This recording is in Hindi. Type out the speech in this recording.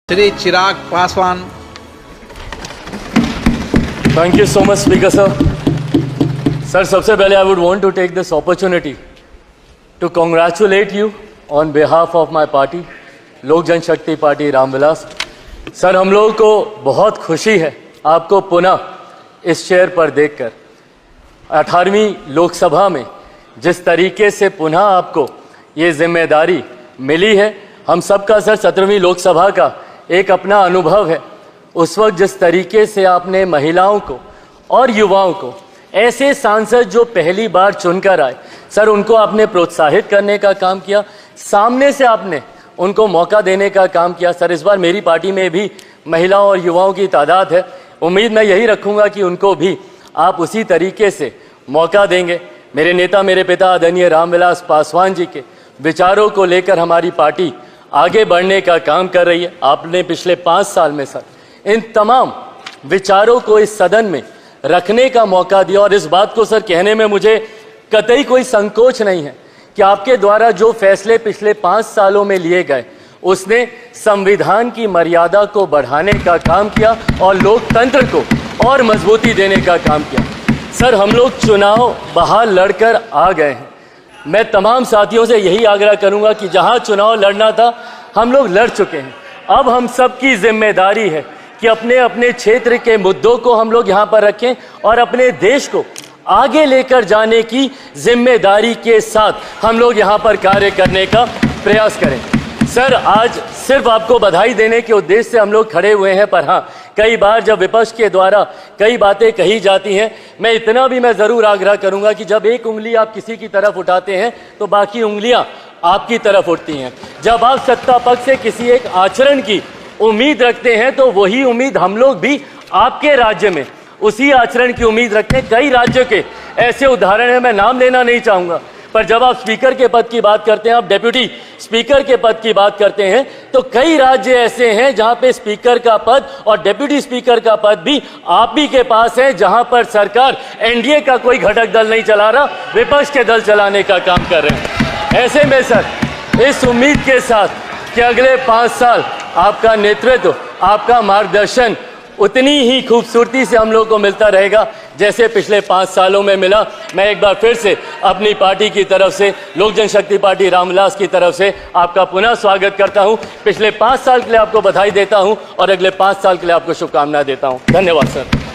Shri Chirag Paswan. Thank you so much, Speaker sir. Sir, सबसे पहले I would want to take this opportunity to congratulate you on behalf of my party, लोक जनशक्ति पार्टी रामविलास। सर, हम लोगों को बहुत खुशी है आपको पुनः इस चेयर पर देखकर। 18वीं लोकसभा में जिस तरीके से पुनः आपको ये जिम्मेदारी मिली है, हम सबका सर 17वीं लोकसभा का एक अपना अनुभव है। उस वक्त जिस तरीके से आपने महिलाओं को और युवाओं को, ऐसे सांसद जो पहली बार चुनकर आए, सर उनको आपने प्रोत्साहित करने का काम किया, सामने से आपने उनको मौका देने का काम किया। सर, इस बार मेरी पार्टी में भी महिलाओं और युवाओं की तादाद है, उम्मीद मैं यही रखूंगा कि उनको भी आप उसी तरीके से मौका देंगे। मेरे नेता, मेरे पिता आदरणीय रामविलास पासवान जी के विचारों को लेकर हमारी पार्टी आगे बढ़ने का काम कर रही है। आपने पिछले 5 साल में सर इन तमाम विचारों को इस सदन में रखने का मौका दिया, और इस बात को सर कहने में मुझे कतई कोई संकोच नहीं है कि आपके द्वारा जो फैसले पिछले 5 सालों में लिए गए, उसने संविधान की मर्यादा को बढ़ाने का काम किया और लोकतंत्र को और मजबूती देने का काम किया। सर, हम लोग चुनाव बाहर लड़कर आ गए हैं। मैं तमाम साथियों से यही आग्रह करूंगा कि जहां चुनाव लड़ना था हम लोग लड़ चुके हैं। अब हम सबकी जिम्मेदारी है कि अपने अपने क्षेत्र के मुद्दों को हम लोग यहाँ पर रखें और अपने देश को आगे लेकर जाने की जिम्मेदारी के साथ हम लोग यहाँ पर कार्य करने का प्रयास करें। सर, आज सिर्फ आपको बधाई देने के उद्देश्य से हम लोग खड़े हुए हैं, पर हाँ, कई बार जब विपक्ष के द्वारा कई बातें कही जाती हैं, मैं इतना भी मैं ज़रूर आग्रह करूंगा कि जब एक उंगली आप किसी की तरफ उठाते हैं तो बाकी उंगलियां आपकी तरफ उठती हैं। जब आप सत्ता पक्ष से किसी एक आचरण की उम्मीद रखते हैं तो वही उम्मीद हम लोग भी आपके राज्य में उसी आचरण की उम्मीद रखते हैं। कई राज्यों के ऐसे उदाहरण हैं, मैं नाम लेना नहीं चाहूँगा, पर जब आप स्पीकर के पद की बात करते हैं, आप डेप्यूटी स्पीकर के पद की बात करते हैं, तो कई राज्य ऐसे हैं जहां पे स्पीकर का पद और डेप्यूटी स्पीकर का पद भी आप ही के पास है, जहां पर सरकार एनडीए का कोई घटक दल नहीं चला रहा, विपक्ष के दल चलाने का काम कर रहे हैं। ऐसे में सर, इस उम्मीद के साथ कि अगले 5 साल आपका नेतृत्व, आपका मार्गदर्शन उतनी ही खूबसूरती से हम लोग को मिलता रहेगा जैसे पिछले 5 सालों में मिला। मैं एक बार फिर से अपनी पार्टी की तरफ से, लोक जनशक्ति पार्टी रामविलास की तरफ से आपका पुनः स्वागत करता हूं। पिछले 5 साल के लिए आपको बधाई देता हूं और अगले 5 साल के लिए आपको शुभकामनाएं देता हूं। धन्यवाद सर।